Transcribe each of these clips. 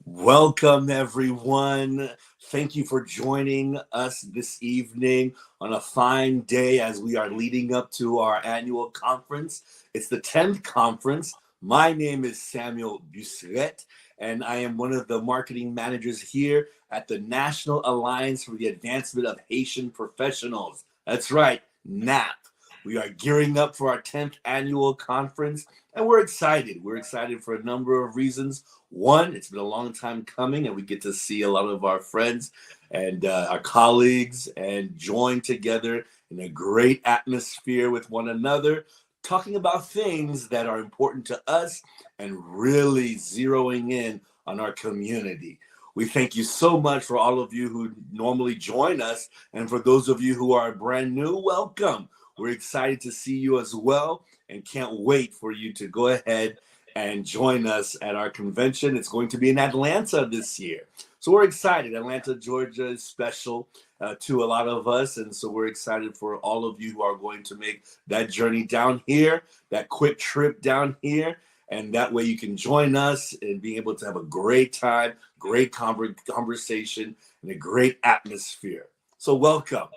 Welcome, everyone. Thank you for joining us this evening on a fine day as we are leading up to our annual conference. It's the 10th conference. My name is Samuel Buissereth, and I am one of the marketing managers here at the National Alliance for the Advancement of Haitian Professionals. That's right, NAAHP. We are gearing up for our 10th annual conference, and we're excited. We're excited for a number of reasons. One, it's been a long time coming, and we get to see a lot of our friends and our colleagues and join together in a great atmosphere with one another, talking about things that are important to us and really zeroing in on our community. We thank you so much for all of you who normally join us, and for those of you who are brand new, welcome. We're excited to see you as well and can't wait for you to go ahead and join us at our convention. It's going to be in Atlanta this year. So we're excited. Atlanta, Georgia is special to a lot of us. And so we're excited for all of you who are going to make that journey down here, that quick trip down here. And that way you can join us and be able to have a great time, great conversation, and a great atmosphere. So welcome.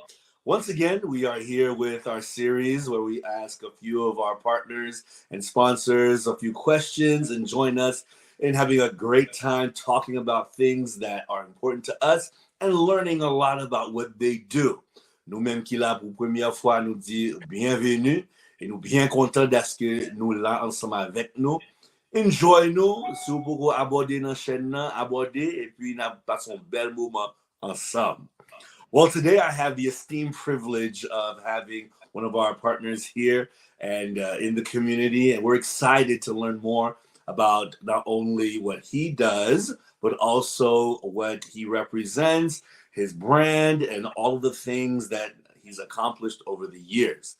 Once again, we are here with our series where we ask a few of our partners and sponsors a few questions and join us in having a great time talking about things that are important to us and learning a lot about what they do. Nous-mêmes qui là pour première fois nous dire bienvenue et nous bien contents d'être nous là ensemble avec nous. Enjoy-nous, si vous pouvez aborder dans la chaîne, aborder et puis nous passons un bel moment ensemble. Well, today I have the esteemed privilege of having one of our partners here and in the community, and we're excited to learn more about not only what he does, but also what he represents, his brand, and all of the things that he's accomplished over the years.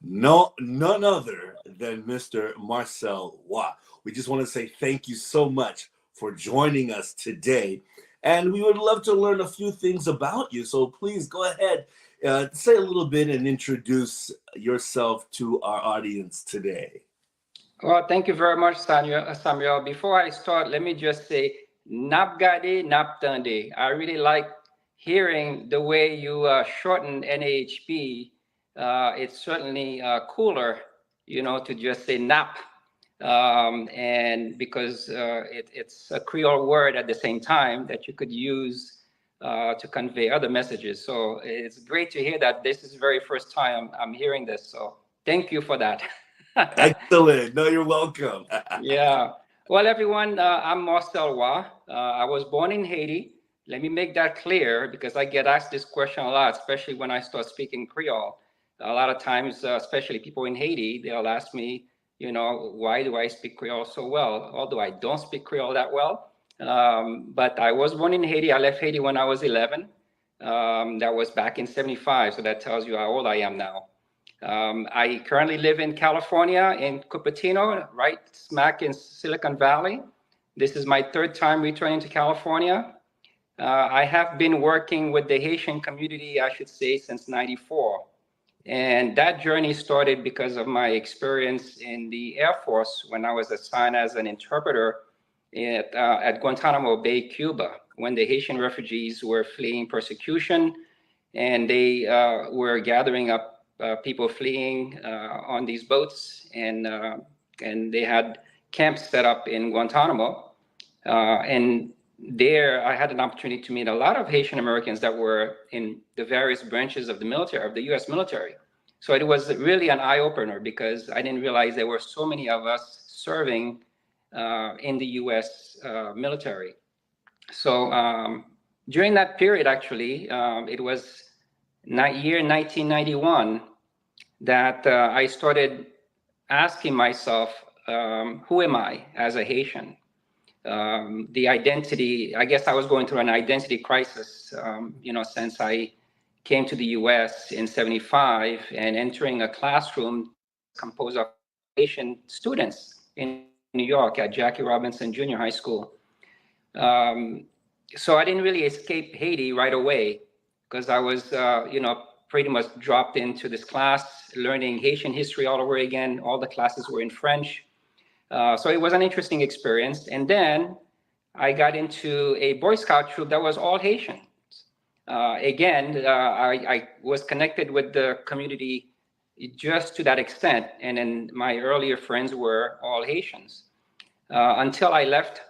None other than Mr. Marcel Wa. We just want to say thank you so much for joining us today. And we would love to learn a few things about you. So please go ahead, say a little bit and introduce yourself to our audience today. Well, thank you very much, Samuel. Before I start, let me just say, Nap Gade, Nap Tande. I really like hearing the way you shorten NAAHP. It's certainly cooler, to just say Nap. And because it's a Creole word at the same time that you could use to convey other messages. So it's great to hear that. This is the very first time I'm hearing this. So thank you for that. Excellent. No, you're welcome. Yeah. Well, everyone, I'm Marcel Wa. I was born in Haiti. Let me make that clear because I get asked this question a lot, especially when I start speaking Creole. A lot of times, especially people in Haiti, they'll ask me, why do I speak Creole so well? Although I don't speak Creole that well. But I was born in Haiti. I left Haiti when I was 11. That was back in 75. So that tells you how old I am now. I currently live in California, in Cupertino, right smack in Silicon Valley. This is my third time returning to California. I have been working with the Haitian community, I should say, since '94. And that journey started because of my experience in the Air Force when I was assigned as an interpreter at Guantanamo Bay, Cuba, when the Haitian refugees were fleeing persecution and they were gathering up people fleeing on these boats, and they had camps set up in Guantanamo. And there I had an opportunity to meet a lot of Haitian Americans that were in the various branches of the military, of the US military. So it was really an eye-opener because I didn't realize there were so many of us serving in the US military. So during that period, actually, it was year 1991 that I started asking myself, who am I as a Haitian? The identity, I guess I was going through an identity crisis, since I came to the US in '75 and entering a classroom composed of Haitian students in New York at Jackie Robinson Junior High School. So I didn't really escape Haiti right away because I was, pretty much dropped into this class, learning Haitian history all over again. All the classes were in French. So it was an interesting experience. And then I got into a Boy Scout troop that was all Haitian. I was connected with the community just to that extent. And then my earlier friends were all Haitians. Until I left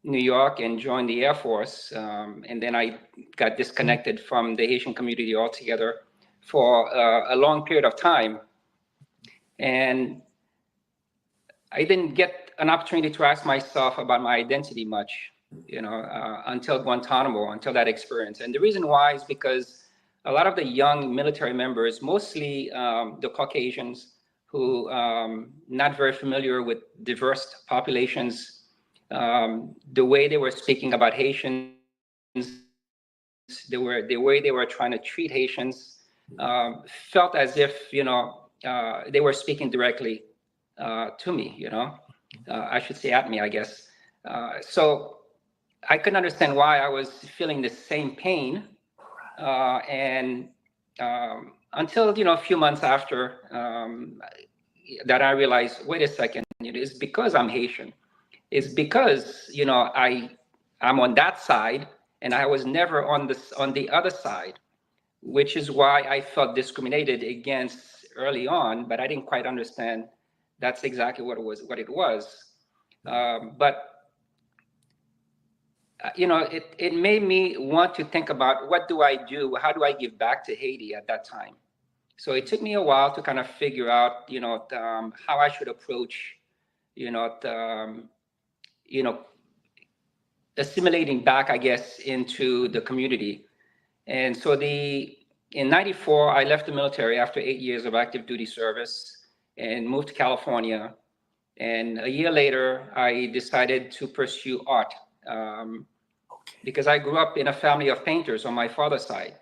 New York and joined the Air Force. And then I got disconnected from the Haitian community altogether for a long period of time. And I didn't get an opportunity to ask myself about my identity much, until Guantanamo, until that experience. And the reason why is because a lot of the young military members, mostly the Caucasians, who not very familiar with diverse populations, the way they were speaking about Haitians, the way they were trying to treat Haitians, felt as if they were speaking directly to me. I should say at me, I guess. So I couldn't understand why I was feeling the same pain, and until a few months after that, I realized, wait a second, it's because I'm Haitian. It's because I'm on that side, and I was never on the other side, which is why I felt discriminated against early on. But I didn't quite understand that's exactly what it was. But it made me want to think about, what do I do? How do I give back to Haiti at that time? So it took me a while to kind of figure out, how I should approach, assimilating back, I guess, into the community. And so in '94, I left the military after 8 years of active duty service and moved to California. And a year later, I decided to pursue art, because I grew up in a family of painters on my father's side.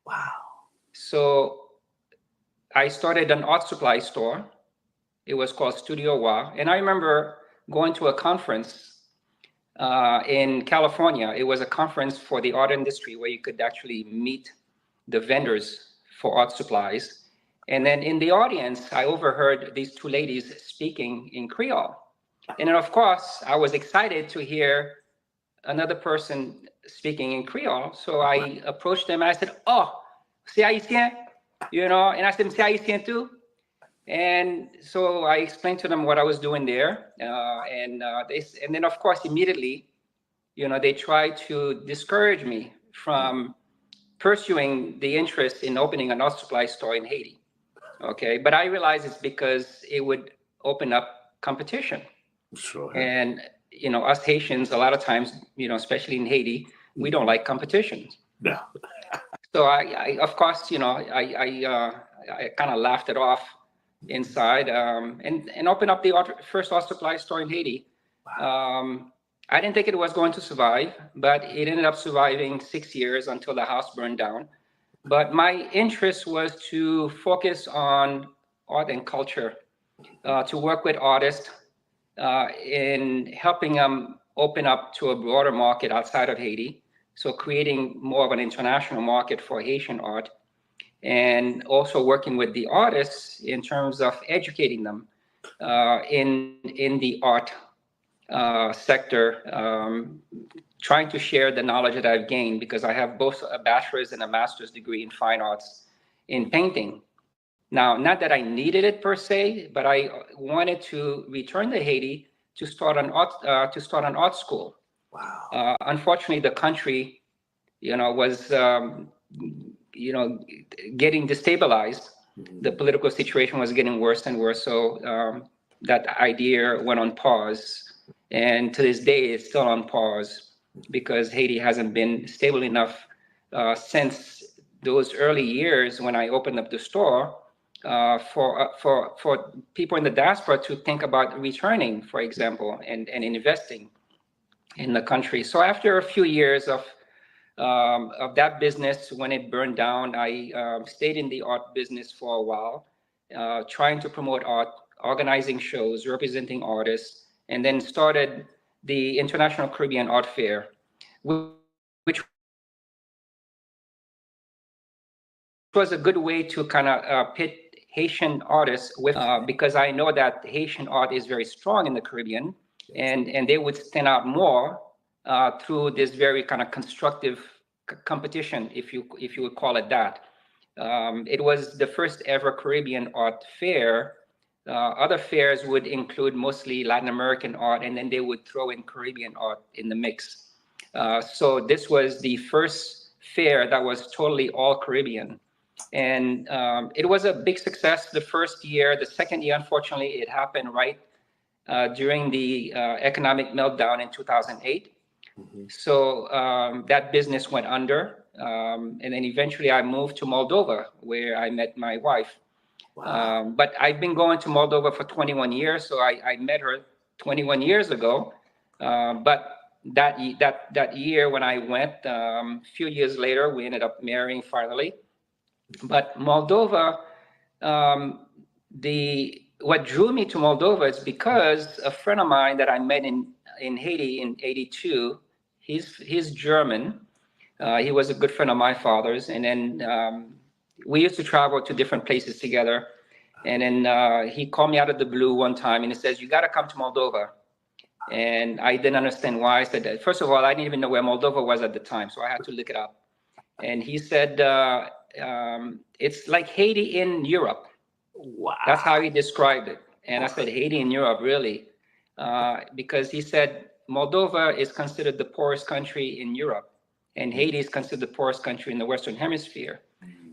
Wow. So I started an art supply store. It was called Studio Wa. And I remember going to a conference in California. It was a conference for the art industry where you could actually meet the vendors for art supplies. And then in the audience, I overheard these two ladies speaking in Creole. And then, of course, I was excited to hear another person speaking in Creole. So I approached them and I said, "Oh, c'est Haitien?" And I said, "C'est Haitien too?" And so I explained to them what I was doing there. And then, of course, immediately, they tried to discourage me from pursuing the interest in opening an art supply store in Haiti. Okay, but I realized it's because it would open up competition. Sure. And us Haitians, a lot of times, especially in Haiti, we don't like competition. No. So I of course, I kind of laughed it off inside, and opened up the first art supply store in Haiti. Wow. I didn't think it was going to survive, but it ended up surviving 6 years until the house burned down. But my interest was to focus on art and culture, to work with artists in helping them open up to a broader market outside of Haiti. So creating more of an international market for Haitian art, and also working with the artists in terms of educating them in the art sector, trying to share the knowledge that I've gained, because I have both a bachelor's and a master's degree in fine arts in painting. Now, not that I needed it per se, but I wanted to return to Haiti to start an art school. Wow. Unfortunately, the country, was getting destabilized. The political situation was getting worse and worse. So that idea went on pause. And to this day, it's still on pause, because Haiti hasn't been stable enough since those early years when I opened up the store for people in the diaspora to think about returning, for example, and investing in the country. So after a few years of that business, when it burned down, I stayed in the art business for a while, trying to promote art, organizing shows, representing artists, and then started the International Caribbean Art Fair, which was a good way to kind of pit Haitian artists with, because I know that Haitian art is very strong in the Caribbean, and they would stand out more through this very kind of constructive competition, if you would call it that. It was the first ever Caribbean art fair. Other fairs would include mostly Latin American art, and then they would throw in Caribbean art in the mix. So this was the first fair that was totally all Caribbean. And it was a big success the first year. The second year, unfortunately, it happened right during the economic meltdown in 2008. Mm-hmm. So that business went under. And then eventually I moved to Moldova, where I met my wife. Wow. But I've been going to Moldova for 21 years. So I met her 21 years ago. But that year when I went, a few years later, we ended up marrying finally. But Moldova, what drew me to Moldova is because a friend of mine that I met in Haiti in '82, he's German. He was a good friend of my father's, and then we used to travel to different places together. And then he called me out of the blue one time, and he says, "You got to come to Moldova." And I didn't understand why. I said, first of all, I didn't even know where Moldova was at the time, so I had to look it up. And he said, it's like Haiti in Europe. Wow. That's how he described it. And I said, Haiti in Europe, really? Because he said, Moldova is considered the poorest country in Europe, and Haiti is considered the poorest country in the Western Hemisphere.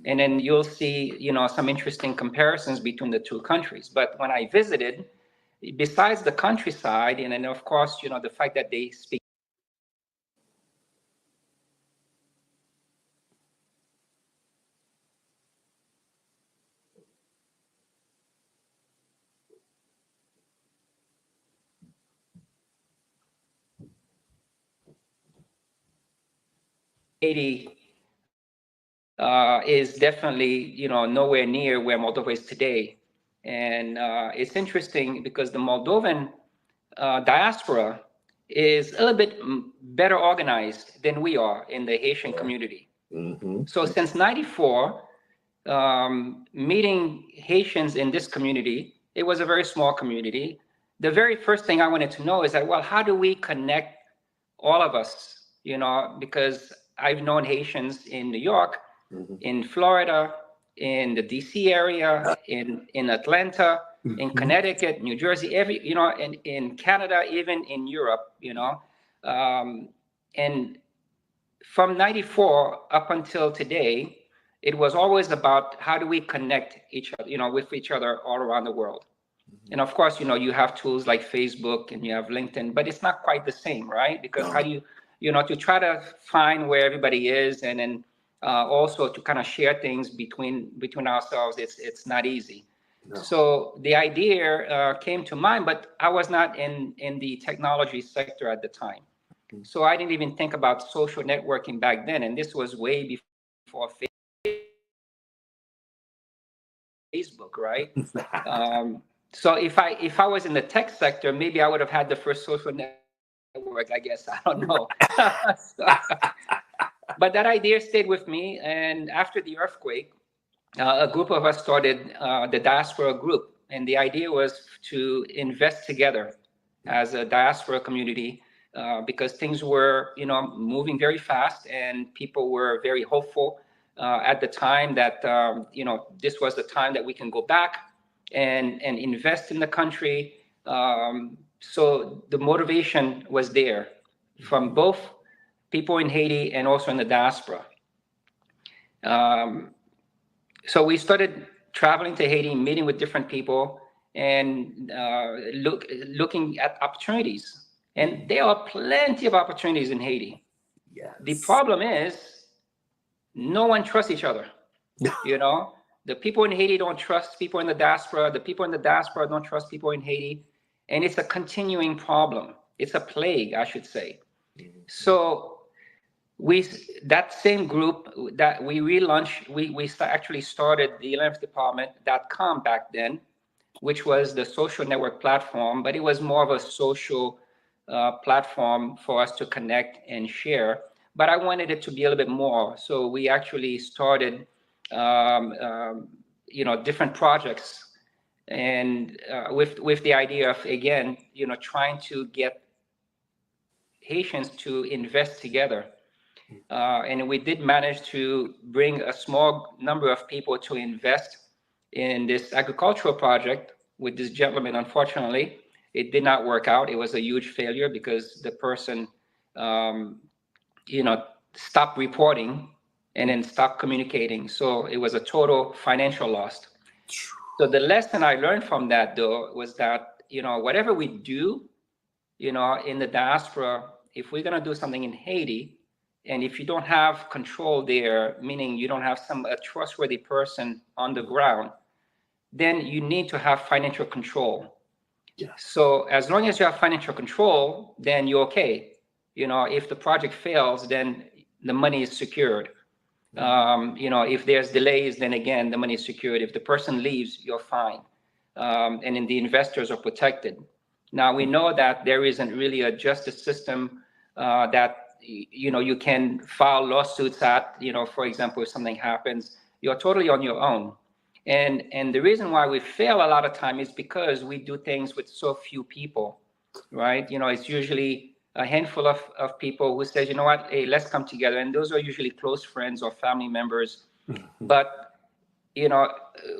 And then you'll see, some interesting comparisons between the two countries. But when I visited, besides the countryside, and then of course, the fact that they speak Haiti is definitely, nowhere near where Moldova is today. And it's interesting because the Moldovan diaspora is a little bit better organized than we are in the Haitian community. Mm-hmm. So since '94, meeting Haitians in this community, it was a very small community. The very first thing I wanted to know is that, well, how do we connect all of us? Because I've known Haitians in New York, mm-hmm. in Florida, in the DC area, in Atlanta, mm-hmm. in Connecticut, New Jersey, in Canada, even in Europe, and from '94 up until today, it was always about how do we connect each other, with each other all around the world. Mm-hmm. And of course, you have tools like Facebook and you have LinkedIn, but it's not quite the same, right? Because how do you, to try to find where everybody is, and then also to kind of share things between ourselves, it's not easy. No. So the idea came to mind, but I was not in the technology sector at the time. Mm-hmm. So I didn't even think about social networking back then. And this was way before Facebook, right? So if I was in the tech sector, maybe I would have had the first social network, I guess. I don't know. But that idea stayed with me. And after the earthquake, a group of us started the diaspora group. And the idea was to invest together as a diaspora community because things were, moving very fast, and people were very hopeful at the time that, this was the time that we can go back and invest in the country. So the motivation was there from both people in Haiti and also in the diaspora. So we started traveling to Haiti, meeting with different people, and looking at opportunities. And there are plenty of opportunities in Haiti. Yes. The problem is no one trusts each other. The people in Haiti don't trust people in the diaspora. The people in the diaspora don't trust people in Haiti. And it's a continuing problem. It's a plague, I should say. Mm-hmm. So that same group that we relaunched, we actually started the 11th Department.com back then, which was the social network platform, but it was more of a social platform for us to connect and share. But I wanted it to be a little bit more. So we actually started, different projects, and with the idea of, again, trying to get Haitians to invest together. And we did manage to bring a small number of people to invest in this agricultural project with this gentleman. Unfortunately, it did not work out. It was a huge failure because the person, stopped reporting and then stopped communicating. So it was a total financial loss. So the lesson I learned from that, though, was that, whatever we do, in the diaspora, if we're going to do something in Haiti, and if you don't have control there, meaning you don't have a trustworthy person on the ground, then you need to have financial control. Yeah. So as long as you have financial control, then you're okay. If the project fails, then the money is secured. If there's delays, then again, the money is secured. If the person leaves, you're fine. And then the investors are protected. Now, we know that there isn't really a justice system that, you can file lawsuits at, for example, if something happens, you're totally on your own. And the reason why we fail a lot of time is because we do things with so few people, right? It's usually a handful of people who says, what, hey, let's come together. And those are usually close friends or family members. Mm-hmm. But,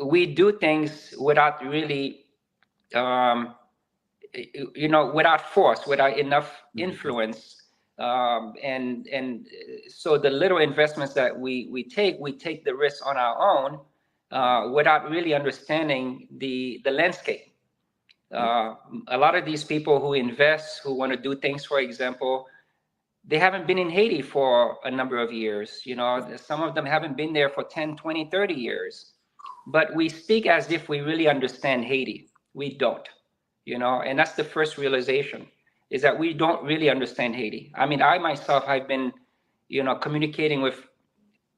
we do things without really, without force, without enough influence. And so the little investments that we take the risk on our own without really understanding the landscape. A lot of these people who invest, who want to do things, for example, they haven't been in Haiti for a number of years. Some of them haven't been there for 10, 20, 30 years. But we speak as if we really understand Haiti. We don't, and that's the first realization, is that we don't really understand Haiti. I mean, I myself have been, communicating with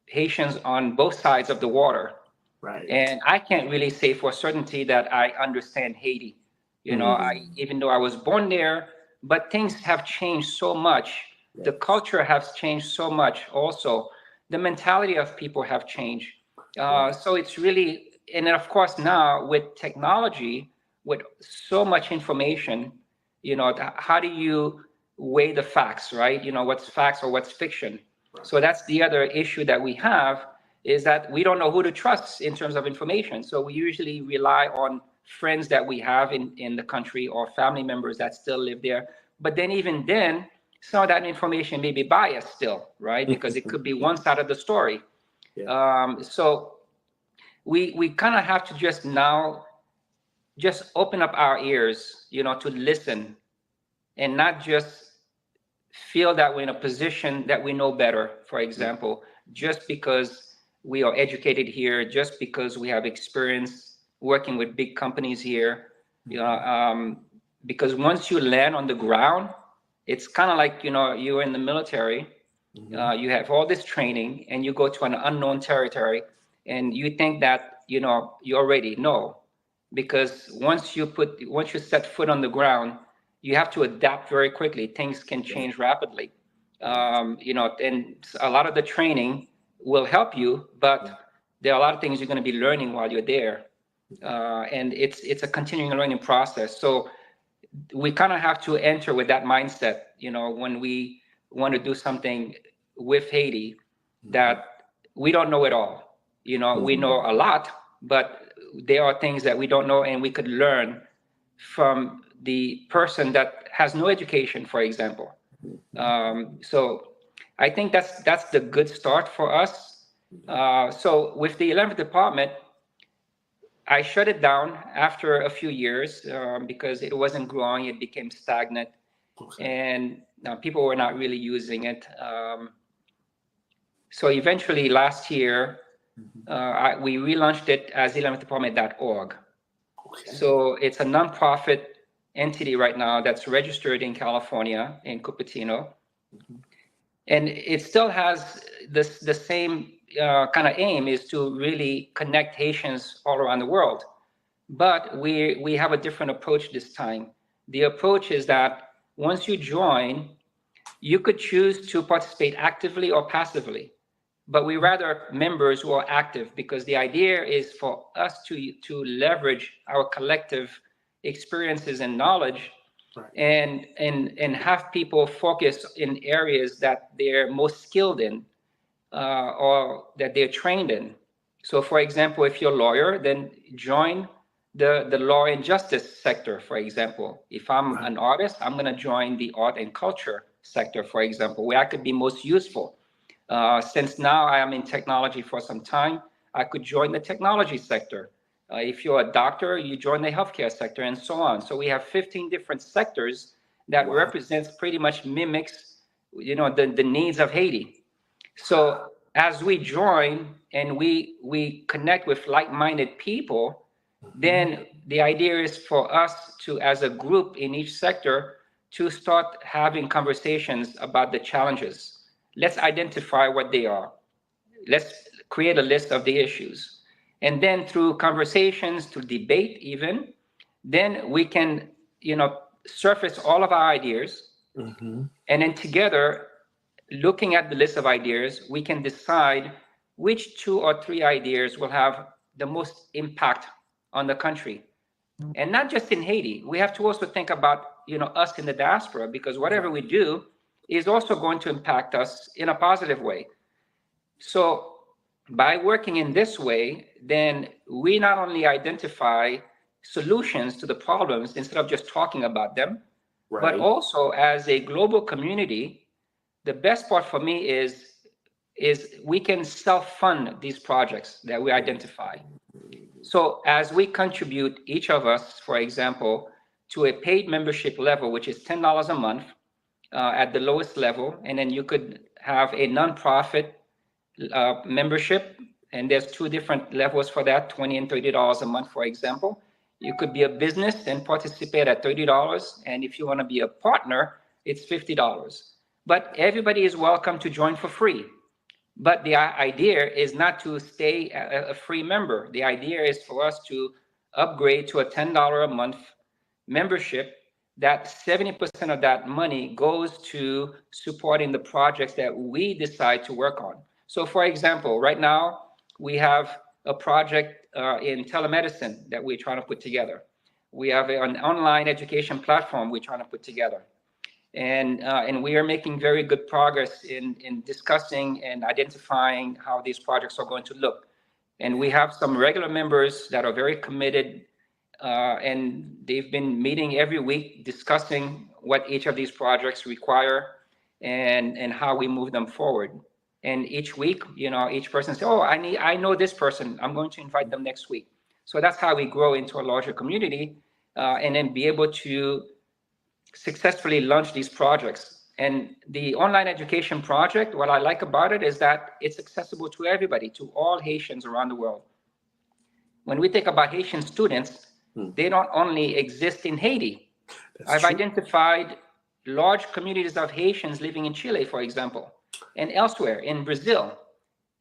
Haitians on both sides of the water. Right. And I can't really say for certainty that I understand Haiti. Even though I was born there, but things have changed so much. Yes. The culture has changed so much also. The mentality of people have changed. So it's really, and then of course now with technology, with so much information, how do you weigh the facts, right? What's facts or what's fiction. Right. So that's the other issue that we have, is that we don't know who to trust in terms of information. So we usually rely on friends that we have in the country or family members that still live there. But then even then, some of that information may be biased still, right? Because it could be one side of the story. Yeah. So we kind of have to just open up our ears, to listen, and not just feel that we're in a position that we know better, for example, just because we are educated here, just because we have experience working with big companies here, because once you land on the ground, it's kind of like, you're in the military, you have all this training, and you go to an unknown territory, and you think that, you already know, because once you set foot on the ground, you have to adapt very quickly. Things can change rapidly, and a lot of the training will help you, but there are a lot of things you're going to be learning while you're there. And it's a continuing learning process. So we kind of have to enter with that mindset, when we want to do something with Haiti, that we don't know it all. We know a lot, but there are things that we don't know, and we could learn from the person that has no education, for example. So I think that's the good start for us. So with the 11th department, I shut it down after a few years because it wasn't growing. It became stagnant. Okay. And people were not really using it. So eventually last year, we relaunched it as 11thdepartment.org. Okay. So it's a nonprofit entity right now that's registered in California, in Cupertino. And it still has the same kind of aim, is to really connect Haitians all around the world. But we have a different approach this time. The approach is that once you join, you could choose to participate actively or passively. But we rather members who are active, because the idea is for us to leverage our collective experiences and knowledge Right. and have people focus in areas that they're most skilled in, or that they're trained in. So for example, if you're a lawyer, then join the law and justice sector, for example. If I'm an artist, I'm going to join the art and culture sector, for example, where I could be most useful. Since now I am in technology for some time, I could join the technology sector. If you're a doctor, you join the healthcare sector, and so on. So we have 15 different sectors that represents pretty much mimics, the needs of Haiti. So as we join and we connect with like-minded people, then the idea is for us to, as a group in each sector, to start having conversations about the challenges. Let's identify what they are. Let's create a list of the issues. And then through conversations, through debate even, then we can, surface all of our ideas. And then together, looking at the list of ideas, we can decide which 2 or 3 ideas will have the most impact on the country. And not just in Haiti. We have to also think about, us in the diaspora, because whatever we do is also going to impact us in a positive way. So by working in this way, then we not only identify solutions to the problems instead of just talking about them, but also as a global community, the best part for me is we can self-fund these projects that we identify. So as we contribute, each of us, for example, to a paid membership level, which is $10 a month at the lowest level, and then you could have a nonprofit membership, and there's 2 different levels for that, $20 and $30 a month, for example. You could be a business and participate at $30, and if you want to be a partner, it's $50. But everybody is welcome to join for free. But the idea is not to stay a free member. The idea is for us to upgrade to a $10 a month membership, that 70% of that money goes to supporting the projects that we decide to work on. So for example, right now, we have a project in telemedicine that we're trying to put together. We have an online education platform we're trying to put together. And we are making very good progress in discussing and identifying how these projects are going to look. And we have some regular members that are very committed, and they've been meeting every week discussing what each of these projects require and how we move them forward. And each week, each person says, oh, I know this person, I'm going to invite them next week. So that's how we grow into a larger community, and then be able to successfully launch these projects. And the online education project, what I like about it is that it's accessible to everybody, to all Haitians around the world. When we think about Haitian students, they don't only exist in Haiti. I've identified large communities of Haitians living in Chile, for example, and elsewhere in Brazil,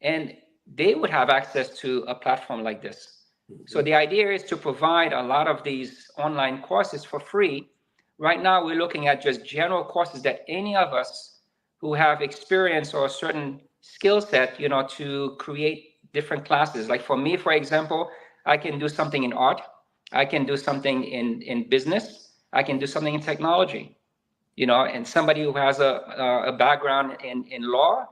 and they would have access to a platform like this. So the idea is to provide a lot of these online courses for free. Right now, we're looking at just general courses that any of us who have experience or a certain skill set, to create different classes. Like for me, for example, I can do something in art. I can do something in business. I can do something in technology. And somebody who has a background in law,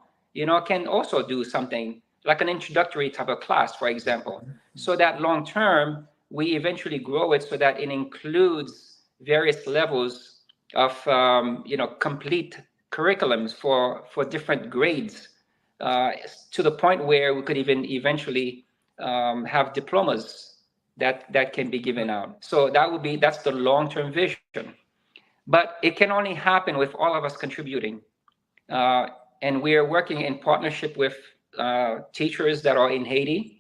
can also do something like an introductory type of class, for example. So that long term, we eventually grow it so that it includes various levels of complete curriculums for different grades, to the point where we could even eventually have diplomas that can be given out. So that's the long-term vision. But it can only happen with all of us contributing. And we're working in partnership with teachers that are in Haiti.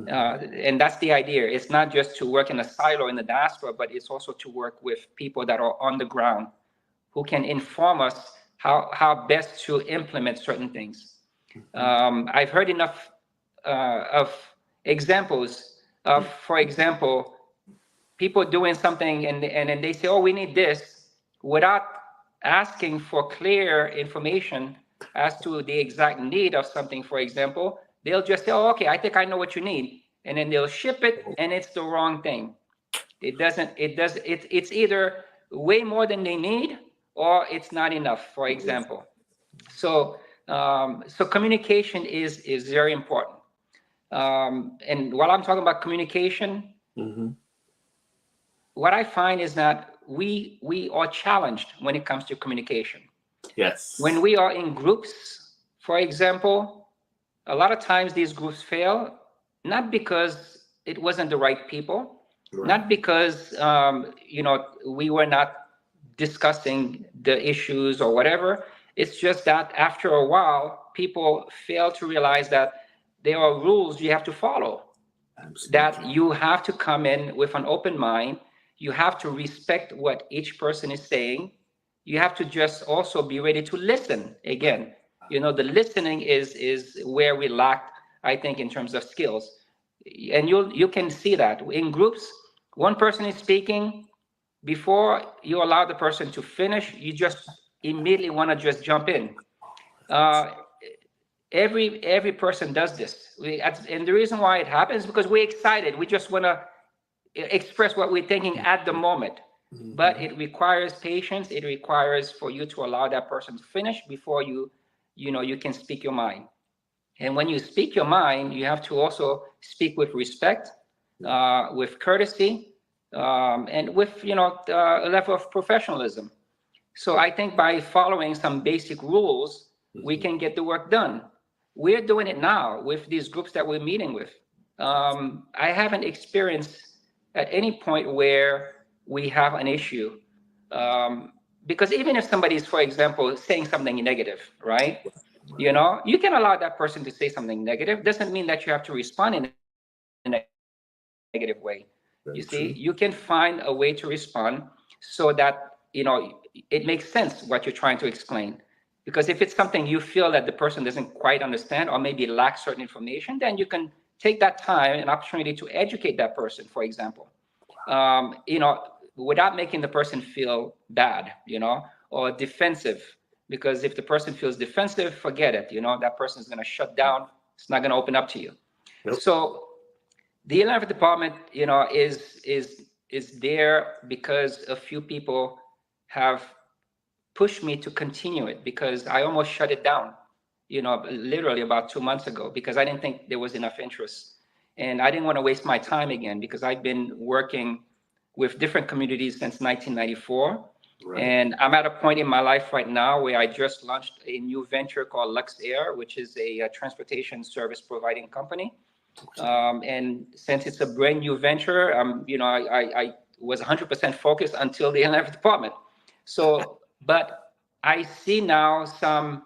And that's the idea. It's not just to work in a silo in the diaspora, but it's also to work with people that are on the ground who can inform us how best to implement certain things. I've heard enough of examples of, for example, people doing something and then they say, oh, we need this, without asking for clear information as to the exact need of something, for example. They'll just say, oh, okay, I think I know what you need. And then they'll ship it and it's the wrong thing. It's either way more than they need, or it's not enough, for example. So, so communication is very important. And while I'm talking about communication, what I find is that we are challenged when it comes to communication. Yes. When we are in groups, for example, a lot of times these groups fail, not because it wasn't the right people, not because we were not discussing the issues or whatever. It's just that after a while, people fail to realize that there are rules you have to follow. Absolutely. That you have to come in with an open mind. You have to respect what each person is saying. You have to just also be ready to listen. Again, the listening is where we lack, I think, in terms of skills. And you can see that in groups. One person is speaking. Before you allow the person to finish, you just immediately want to just jump in. Every person does this, and the reason why it happens is because we're excited. We just want to express what we're thinking at the moment. But it requires patience. It requires for you to allow that person to finish before you can speak your mind. And when you speak your mind, you have to also speak with respect, with courtesy, and with a level of professionalism. So I think by following some basic rules, we can get the work done. We're doing it now with these groups that we're meeting with. I haven't experienced at any point where we have an issue. Because even if somebody is, for example, saying something negative, right? You can allow that person to say something negative. Doesn't mean that you have to respond in a negative way. You see, you can find a way to respond so that, it makes sense what you're trying to explain. Because if it's something you feel that the person doesn't quite understand or maybe lacks certain information, then you can take that time and opportunity to educate that person, for example, without making the person feel bad, or defensive. Because if the person feels defensive, forget it. That person is going to shut down. It's not going to open up to you. Nope. So the 11th department, is there because a few people have pushed me to continue it, because I almost shut it down, literally about 2 months ago, because I didn't think there was enough interest. And I didn't want to waste my time again, because I've been working with different communities since 1994. Right. And I'm at a point in my life right now where I just launched a new venture called Lux Air, which is a transportation service providing company. And since it's a brand new venture, I was 100% focused until the 11th department. So, but I see now some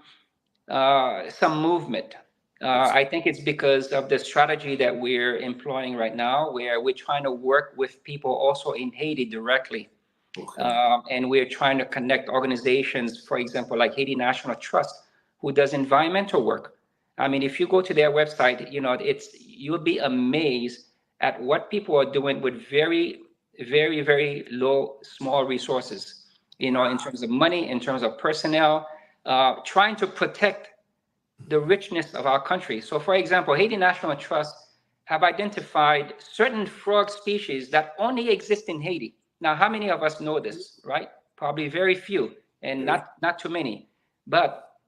movement. I think it's because of the strategy that we're employing right now, where we're trying to work with people also in Haiti directly. Okay. And we're trying to connect organizations, for example, like Haiti National Trust, who does environmental work. I mean, if you go to their website, you'll be amazed at what people are doing with very, very, very low, small resources, in terms of money, in terms of personnel, trying to protect the richness of our country. So, for example, Haiti National Trust have identified certain frog species that only exist in Haiti. Now, how many of us know this, right? Probably very few, and not too many. But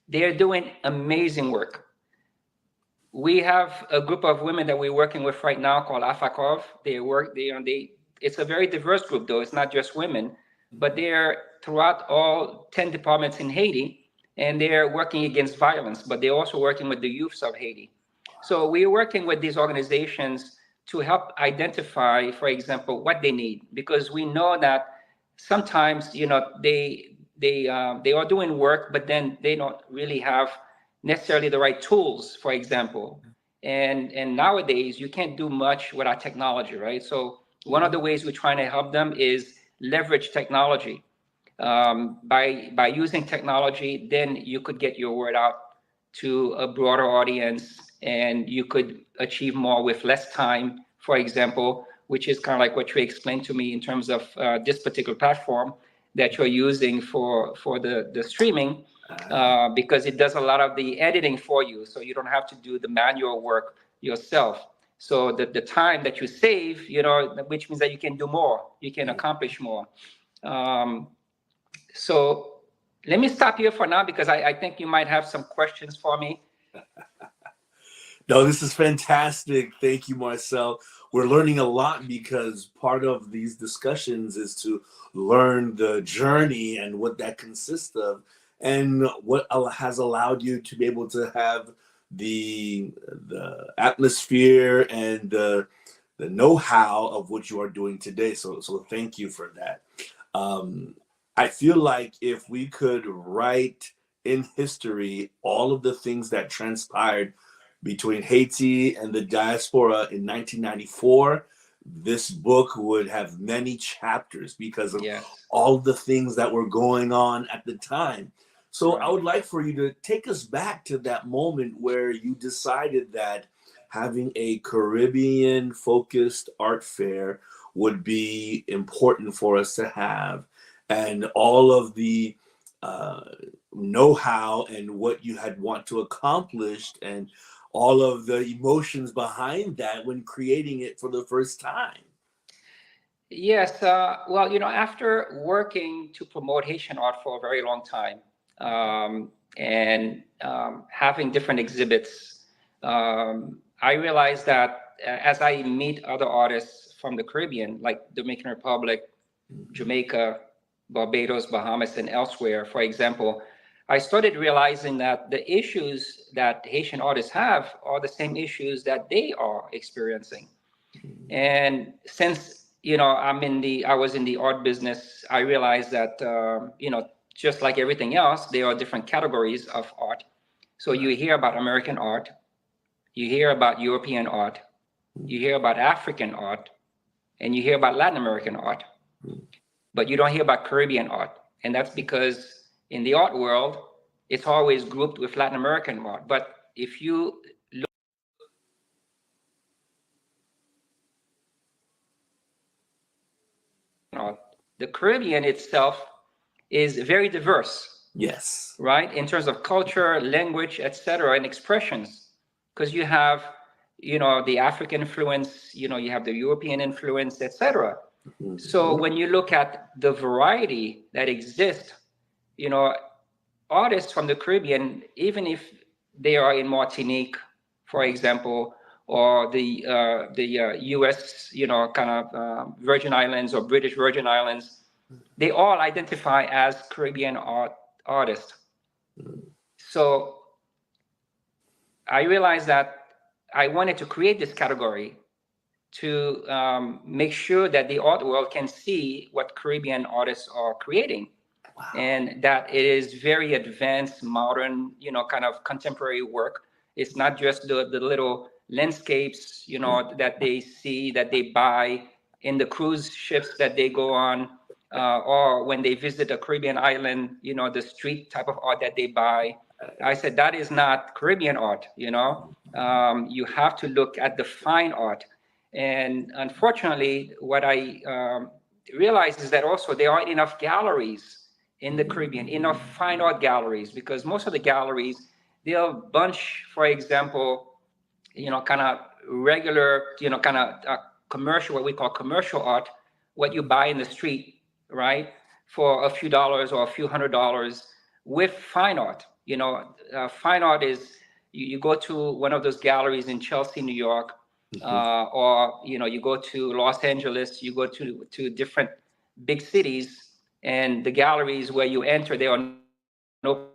they're doing amazing work. We have a group of women that we're working with right now called AFACOV. It's a very diverse group, though. It's not just women, but they're throughout all 10 departments in Haiti, and they're working against violence, but they're also working with the youths of Haiti. So we're working with these organizations to help identify, for example, what they need, because we know that sometimes, they are doing work, but then they don't really have necessarily the right tools, for example. And nowadays, you can't do much without technology, right? So one of the ways we're trying to help them is leverage technology. By using technology, then you could get your word out to a broader audience, and you could achieve more with less time, for example, which is kind of like what you explained to me in terms of this particular platform that you're using for the streaming, because it does a lot of the editing for you, so you don't have to do the manual work yourself. So the time that you save, which means that you can do more, you can accomplish more. So let me stop here for now because I think you might have some questions for me. No, this is fantastic. Thank you, Marcel. We're learning a lot because part of these discussions is to learn the journey and what that consists of, and what has allowed you to be able to have the atmosphere and the know-how of what you are doing today. So thank you for that. I feel like if we could write in history all of the things that transpired between Haiti and the diaspora in 1994, this book would have many chapters because of all the things that were going on at the time. So I would like for you to take us back to that moment where you decided that having a Caribbean-focused art fair would be important for us to have, and all of the know-how and what you had want to accomplish, and all of the emotions behind that when creating it for the first time. Yes, well, after working to promote Haitian art for a very long time, and having different exhibits, I realized that as I meet other artists from the Caribbean, like Dominican Republic, Jamaica, Barbados, Bahamas, and elsewhere, for example, I started realizing that the issues that Haitian artists have are the same issues that they are experiencing. And since I was in the art business, I realized that just like everything else, there are different categories of art. So you hear about American art, you hear about European art, you hear about African art, and you hear about Latin American art, but you don't hear about Caribbean art. And that's because in the art world, it's always grouped with Latin American art. But if you look at the Caribbean itself is very diverse. Yes. Right? In terms of culture, language, etc., and expressions. Because you have, the African influence, you have the European influence, etc. So when you look at the variety that exists, artists from the Caribbean, even if they are in Martinique, for example, or the U.S., kind of Virgin Islands or British Virgin Islands, they all identify as Caribbean artists. So I realized that I wanted to create this category to make sure that the art world can see what Caribbean artists are creating. Wow. And that it is very advanced, modern, kind of contemporary work. It's not just the little landscapes, that they see, that they buy in the cruise ships that they go on, or when they visit a Caribbean island, the street type of art that they buy. I said, that is not Caribbean art, you have to look at the fine art. And unfortunately, what I realized is that also there aren't enough galleries in the Caribbean, enough fine art galleries, because most of the galleries, they'll bunch, for example, kind of regular, kind of commercial, what we call commercial art, what you buy in the street, right, for a few dollars or a few $100s, with fine art. Fine art is, you go to one of those galleries in Chelsea, New York, or you go to Los Angeles, you go to different big cities, and the galleries where you enter, there are no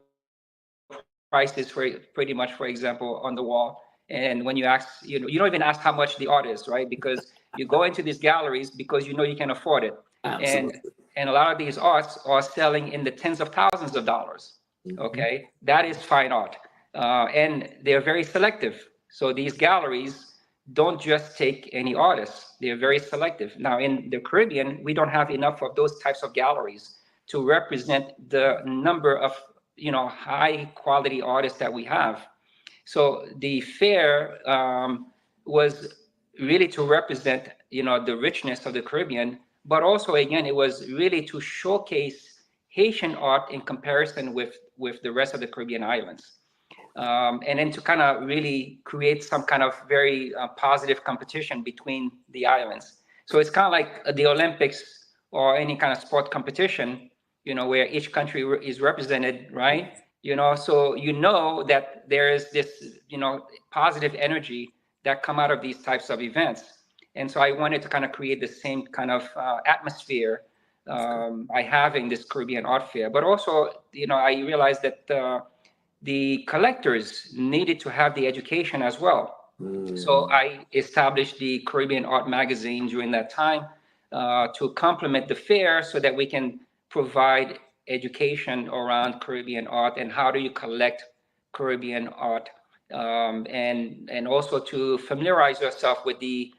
prices for pretty much, for example, on the wall. And when you ask, you don't even ask how much the art is, right? Because you go into these galleries because you can afford it. Absolutely. And a lot of these arts are selling in the tens of thousands of dollars. Okay, that is fine art, and they're very selective. So these galleries don't just take any artists; they're very selective. Now, in the Caribbean, we don't have enough of those types of galleries to represent the number of high quality artists that we have. So the fair was really to represent the richness of the Caribbean, but also again it was really to showcase Haitian art in comparison with the rest of the Caribbean islands, and then to kind of really create some kind of very positive competition between the islands. So it's kind of like the Olympics or any kind of sport competition, where each country is represented, right? So that there is this, positive energy that come out of these types of events. And so I wanted to kind of create the same kind of atmosphere I have in this Caribbean art fair. But also, I realized that the collectors needed to have the education as well. So I established the Caribbean Art Magazine during that time to complement the fair so that we can provide education around Caribbean art and how do you collect Caribbean art, and also to familiarize yourself with the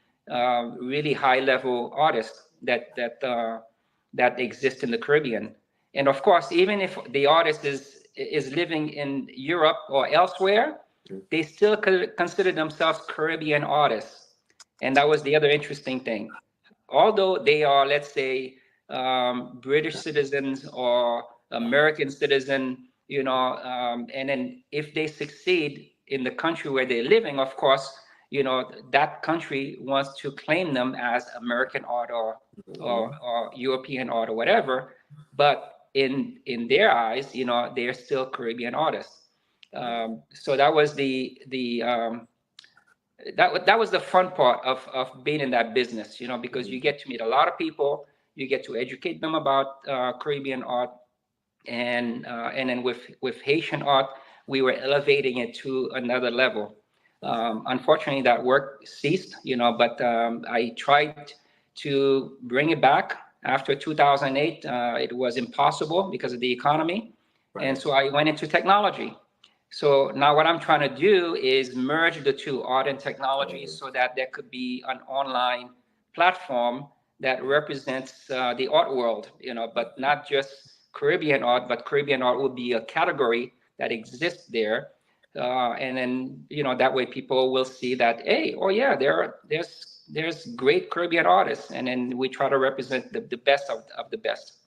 really high level artists that exist in the Caribbean. And of course, even if the artist is living in Europe or elsewhere, they still consider themselves Caribbean artists. And that was the other interesting thing. Although they are, let's say, British citizens or American citizen, and then if they succeed in the country where they're living, of course, that country wants to claim them as American art or European art or whatever. But in their eyes, they're still Caribbean artists. So that was that was the fun part of being in that business, because you get to meet a lot of people, you get to educate them about Caribbean art, and then with Haitian art, we were elevating it to another level. Unfortunately, that work ceased, but I tried to bring it back after 2008. It was impossible because of the economy, and so I went into technology. So now what I'm trying to do is merge the two, art and technology, so that there could be an online platform that represents the art world, but not just Caribbean art, but Caribbean art would be a category that exists there. And then, that way people will see that, hey, oh yeah, there's great Caribbean artists. And then we try to represent the best of the best.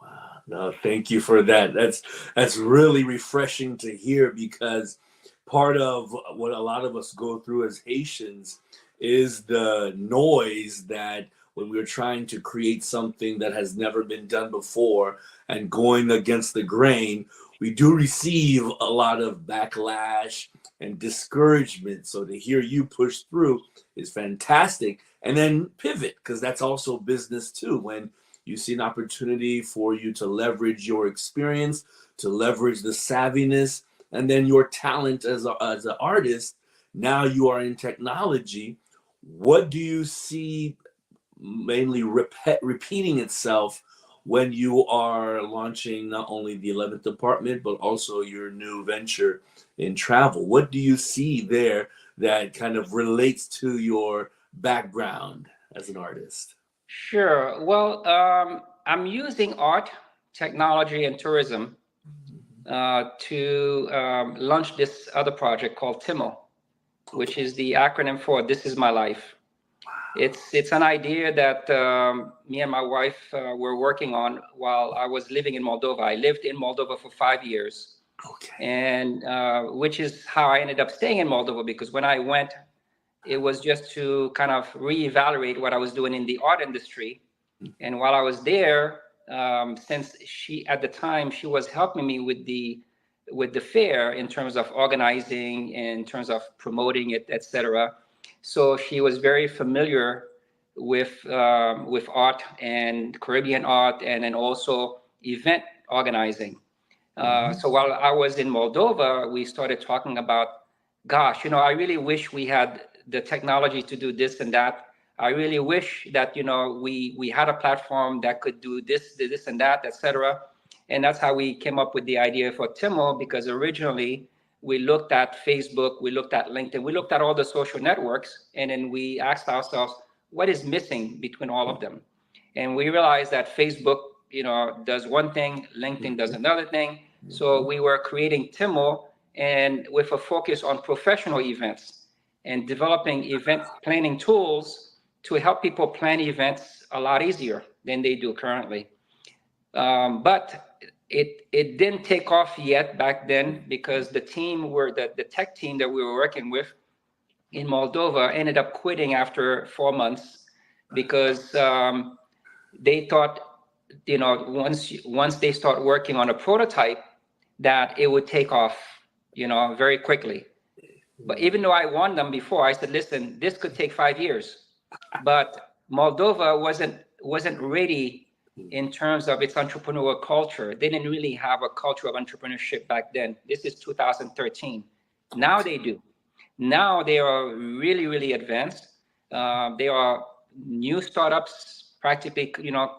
Wow. No, thank you for that. That's really refreshing to hear, because part of what a lot of us go through as Haitians is the noise that when we're trying to create something that has never been done before and going against the grain, we do receive a lot of backlash and discouragement. So to hear you push through is fantastic. And then pivot, because that's also business too. When you see an opportunity for you to leverage your experience, to leverage the savviness, and then your talent as an artist. Now you are in technology. What do you see mainly repeating itself when you are launching not only the 11th department, but also your new venture in travel? What do you see there that kind of relates to your background as an artist? Sure. Well, I'm using art, technology, and tourism to launch this other project called TIMO, which is the acronym for This Is My Life. It's an idea that me and my wife were working on while I was living in Moldova. I lived in Moldova for 5 years. Okay. And which is how I ended up staying in Moldova, because when I went, it was just to kind of reevaluate what I was doing in the art industry. And while I was there, since at the time she was helping me with the fair in terms of organizing, in terms of promoting it, etc. So she was very familiar with art and Caribbean art, and then also event organizing. So while I was in Moldova, we started talking about, gosh, I really wish we had the technology to do this and that. I really wish that, we had a platform that could do this and that, etc. And that's how we came up with the idea for TIMO, because originally we looked at Facebook, we looked at LinkedIn, we looked at all the social networks, and then we asked ourselves, what is missing between all of them? And we realized that Facebook, does one thing, LinkedIn does another thing. So we were creating TIMO, and with a focus on professional events and developing event planning tools to help people plan events a lot easier than they do currently. But it didn't take off yet back then, because the tech team that we were working with in Moldova ended up quitting after 4 months, because they thought, once they start working on a prototype, that it would take off, very quickly. But even though I warned them before, I said, listen, this could take 5 years. But Moldova wasn't ready in terms of its entrepreneurial culture. They didn't really have a culture of entrepreneurship back then. This is 2013. Now they do. Now they are really, really advanced. They are new startups practically,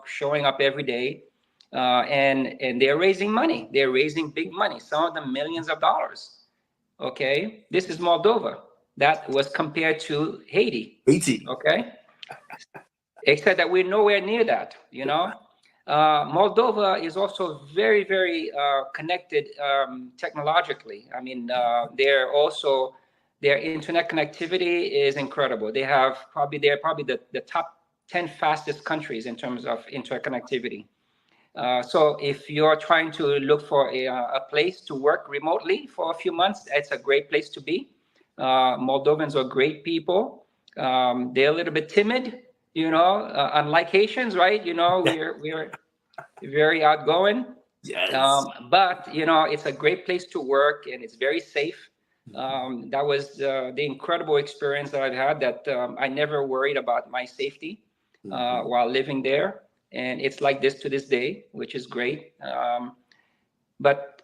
showing up every day. And they're raising money. They're raising big money, some of them millions of dollars. Okay, this is Moldova. That was compared to Haiti. Okay, except that we're nowhere near that. Moldova is also very, very connected technologically. I mean, their internet connectivity is incredible. They're probably the top 10 fastest countries in terms of internet connectivity. So if you're trying to look for a place to work remotely for a few months, it's a great place to be. Moldovans are great people. They're a little bit timid, unlike Haitians, right? We're very outgoing. Yes. But it's a great place to work, and it's very safe. That was the incredible experience that I've had, that I never worried about my safety while living there. And it's like this to this day, which is great. But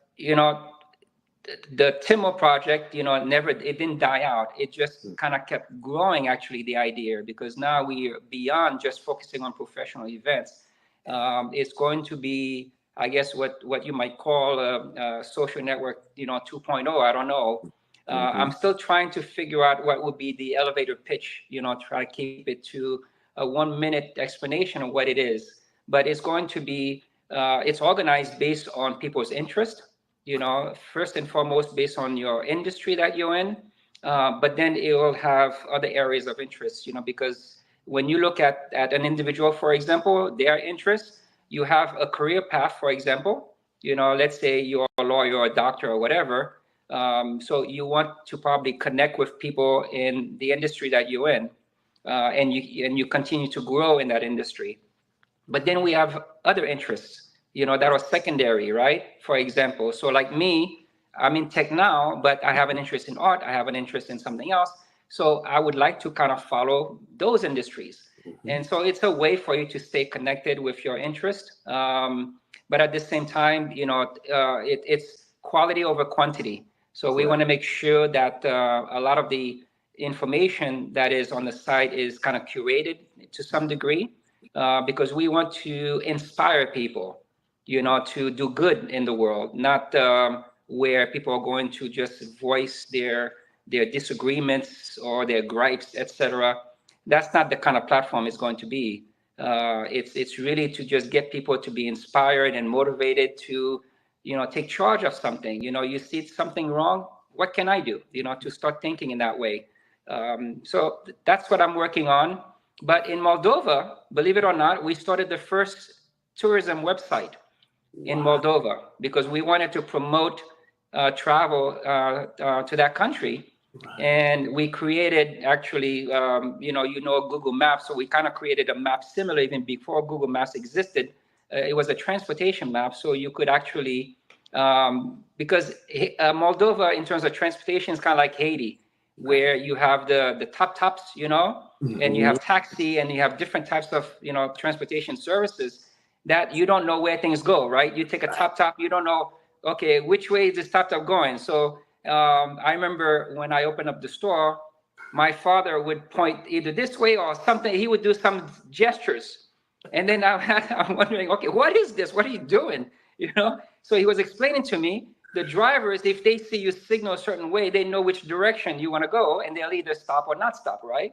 the Timor project, it didn't die out. It just kind of kept growing, actually, the idea, because now we are beyond just focusing on professional events. It's going to be, I guess, what you might call a social network, 2.0. I don't know. I'm still trying to figure out what would be the elevator pitch, try to keep it to a 1-minute explanation of what it is. But it's going to be, it's organized based on people's interest, first and foremost based on your industry that you're in. But then it will have other areas of interest, because when you look at an individual, for example, their interests, you have a career path, for example, let's say you're a lawyer or a doctor or whatever. So you want to probably connect with people in the industry that you're in. And you continue to grow in that industry. But then we have other interests, that are secondary, right? For example, so like me, I'm in tech now, but I have an interest in art. I have an interest in something else. So I would like to kind of follow those industries. And so it's a way for you to stay connected with your interest. But at the same time, it's quality over quantity. So we want to make sure that a lot of the information that is on the site is kind of curated to some degree, because we want to inspire people, to do good in the world, not where people are going to just voice their disagreements or their gripes, etc. That's not the kind of platform it's going to be. It's really to just get people to be inspired and motivated to, take charge of something. You see something wrong, what can I do? To start thinking in that way. So that's what I'm working on. But in Moldova, believe it or not, we started the first tourism website in Moldova, because we wanted to promote travel to that country. And we created, actually, Google Maps. So we kind of created a map similar, even before Google Maps existed. It was a transportation map. So you could actually, because Moldova, in terms of transportation, is kind of like Haiti, where you have the tops, and you have taxi, and you have different types of, transportation services that you don't know where things go, right? You take a top, you don't know, okay, which way is this top going? So I remember when I opened up the store, my father would point either this way or something. He would do some gestures. And then I'm wondering, okay, what is this? What are you doing? So he was explaining to me, the drivers, if they see you signal a certain way, they know which direction you want to go, and they'll either stop or not stop, right?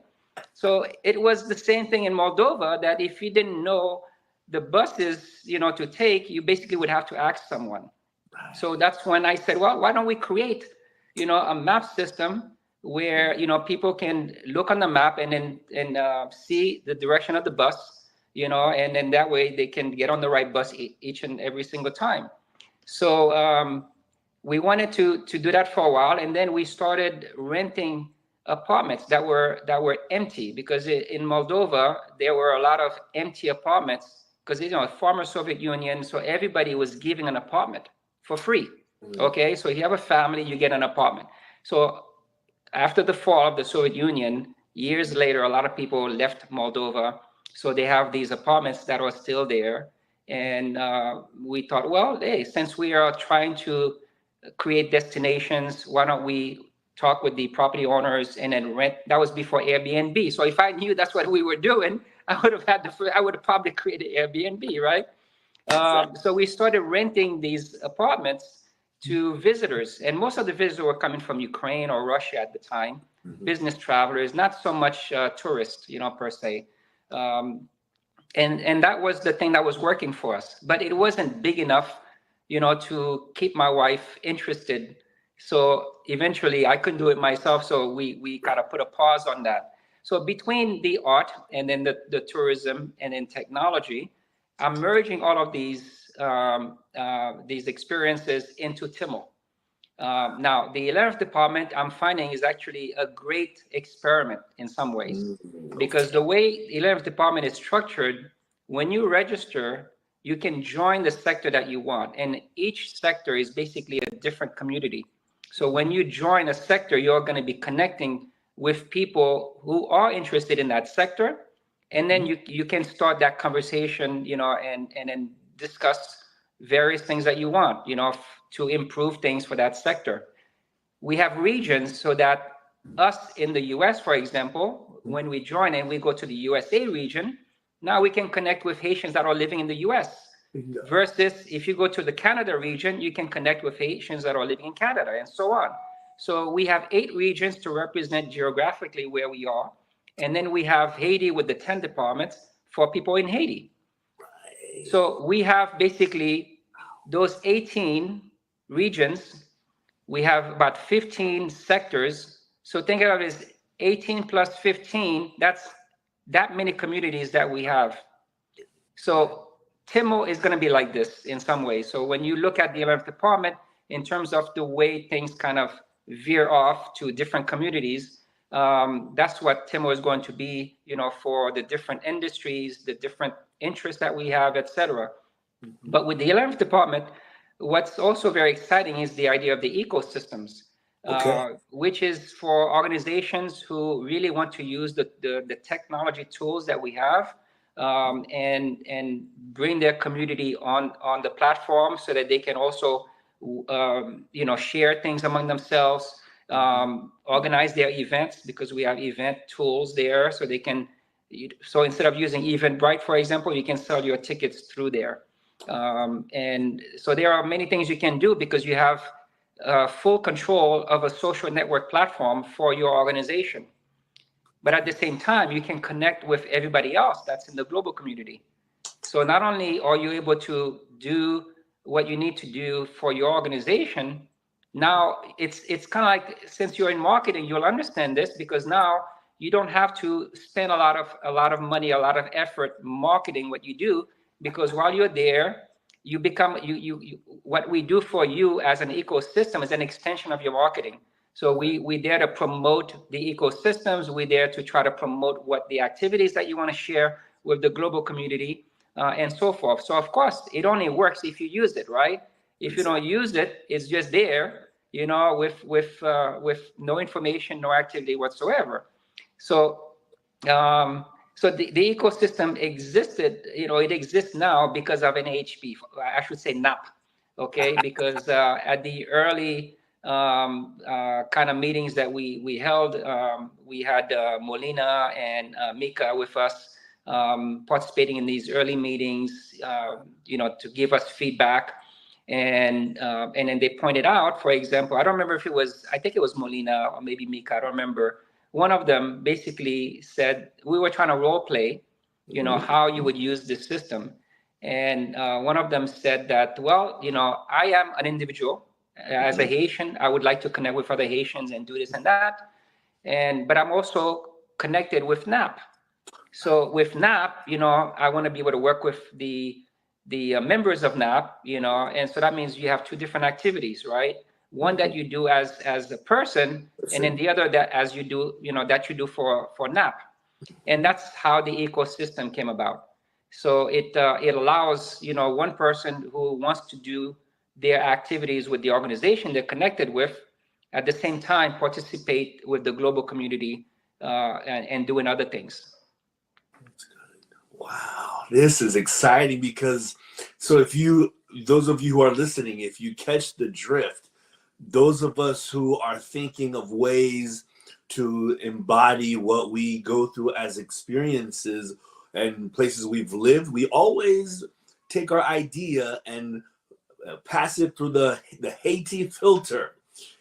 So it was the same thing in Moldova, that if you didn't know the buses, to take, you basically would have to ask someone. So that's when I said, well, why don't we create, a map system where, people can look on the map and then see the direction of the bus, and then that way they can get on the right bus each and every single time. So we wanted to do that for a while, and then we started renting apartments that were empty, because in Moldova there were a lot of empty apartments, because former Soviet Union, so everybody was giving an apartment for free. Okay, so if you have a family, you get an apartment. So after the fall of the Soviet Union, years later, a lot of people left Moldova, so they have these apartments that are still there. And we thought, well, hey, since we are trying to create destinations, why don't we talk with the property owners and then rent? That was before Airbnb. So if I knew that's what we were doing, I would have probably created Airbnb, right? So we started renting these apartments to visitors, and most of the visitors were coming from Ukraine or Russia at the time, business travelers, not so much tourists, per se. And that was the thing that was working for us, but it wasn't big enough, to keep my wife interested. So eventually I couldn't do it myself. So we kind of put a pause on that. So between the art and then the tourism and then technology, I'm merging all of these experiences into TIMO. Now, the 11th department, I'm finding, is actually a great experiment in some ways, because the way the 11th department is structured, when you register, you can join the sector that you want, and each sector is basically a different community. So when you join a sector, you're going to be connecting with people who are interested in that sector, and then you can start that conversation, and then discuss various things that you want, to improve things for that sector. We have regions, so that us in the US, for example, when we join and we go to the USA region, now we can connect with Haitians that are living in the US. Versus if you go to the Canada region, you can connect with Haitians that are living in Canada, and so on. So we have 8 regions to represent geographically where we are. And then we have Haiti with the 10 departments for people in Haiti. Right. So we have basically those 18 regions. We have about 15 sectors. So think of it as 18 plus 15, that's that many communities that we have. So TIMO is going to be like this in some ways. So when you look at the 11th department, in terms of the way things kind of veer off to different communities, that's what TIMO is going to be, for the different industries, the different interests that we have, etc. But with the 11th department, what's also very exciting is the idea of the ecosystems, which is for organizations who really want to use the technology tools that we have, and bring their community on the platform, so that they can also share things among themselves, organize their events, because we have event tools there, so they can. So instead of using Eventbrite, for example, you can sell your tickets through there. And so there are many things you can do, because you have full control of a social network platform for your organization. But at the same time, you can connect with everybody else that's in the global community. So not only are you able to do what you need to do for your organization, now it's kind of like, since you're in marketing, you'll understand this, because now you don't have to spend a lot of money, a lot of effort marketing what you do, because while you're there, you become what we do for you as an ecosystem is an extension of your marketing. So we dare to promote the ecosystems. We dare to try to promote what the activities that you want to share with the global community, and so forth. So of course, it only works if you use it, right? If you don't use it, it's just there, with no information, no activity whatsoever. So the ecosystem existed, it exists now because of NAAHP. I should say NAAHP, okay? Because at the early kind of meetings that we held, we had Molina and Mika with us, participating in these early meetings, to give us feedback. And then they pointed out, for example, I don't remember if I think it was Molina or maybe Mika, I don't remember. One of them basically said, we were trying to role play, how you would use this system. And one of them said that, well, I am an individual. As a Haitian, I would like to connect with other Haitians and do this and that. But I'm also connected with NAAHP. So with NAAHP, I want to be able to work with the members of NAAHP, and so that means you have 2 different activities, right? One that you do as a person, and then the other that as you do, that you do for NAAHP. And that's how the ecosystem came about. So it allows, one person who wants to do their activities with the organization they're connected with, at the same time participate with the global community and doing other things. Wow, this is exciting because those of you who are listening, if you catch the drift, those of us who are thinking of ways to embody what we go through as experiences and places we've lived, we always take our idea and pass it through the Haiti filter.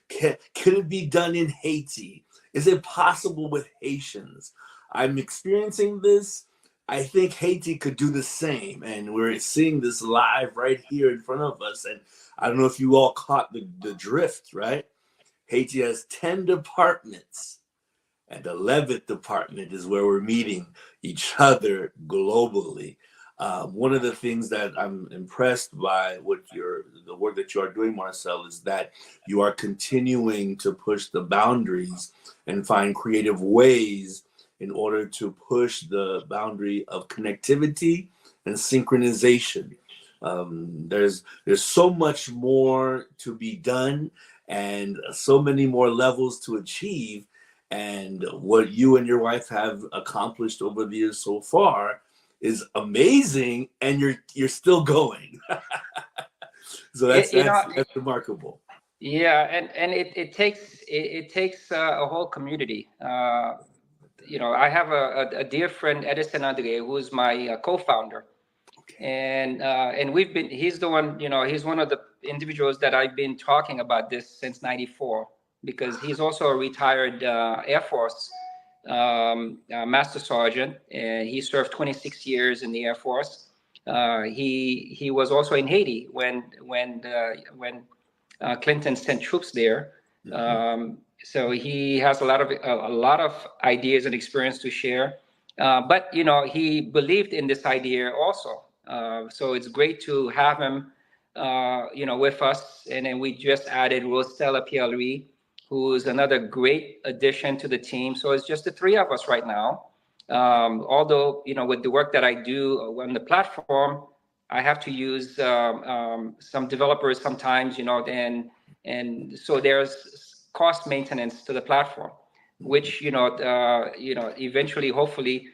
Can it be done in Haiti? Is it possible with Haitians? I'm experiencing this. I think Haiti could do the same, and we're seeing this live right here in front of us. And I don't know if you all caught the drift, right? Haiti has 10 departments, and the 11th department is where we're meeting each other globally. One of the things that I'm impressed by the work that you are doing, Marcel, is that you are continuing to push the boundaries and find creative ways in order to push the boundary of connectivity and synchronization. There's so much more to be done and so many more levels to achieve. And what you and your wife have accomplished over the years so far is amazing, and you're still going. So that's remarkable. Yeah, and it takes a whole community. I have a dear friend, Edison Andre, who's my co-founder, and he's the one, he's one of the individuals that I've been talking about this since '94, because he's also a retired Air Force Master Sergeant, and he served 26 years in the Air Force. He was also in Haiti when Clinton sent troops there. So he has a lot of ideas and experience to share. But he believed in this idea also. So it's great to have him, with us. And then we just added Rosella Pierre-Louis, who is another great addition to the team. So it's just the three of us right now. Although, with the work that I do on the platform, I have to use some developers sometimes, and so there's cost maintenance to the platform, which, eventually, hopefully,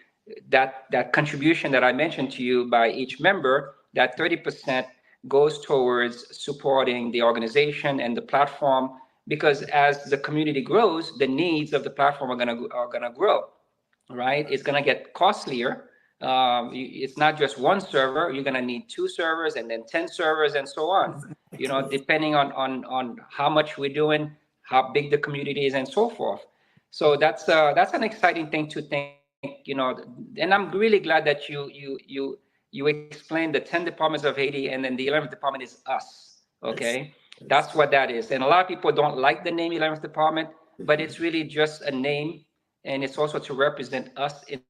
that contribution that I mentioned to you by each member, that 30% goes towards supporting the organization and the platform, because as the community grows, the needs of the platform are gonna grow, right? It's gonna get costlier. It's not just one server. You're gonna need 2 servers and then 10 servers and so on. Depending on how much we're doing, how big the community is, and so forth. So that's an exciting thing to think. And I'm really glad that you explained the 10 departments of Haiti, and then the 11th department is us. Okay. That's what that is. And a lot of people don't like the name 11th Department, but it's really just a name, and it's also to represent us in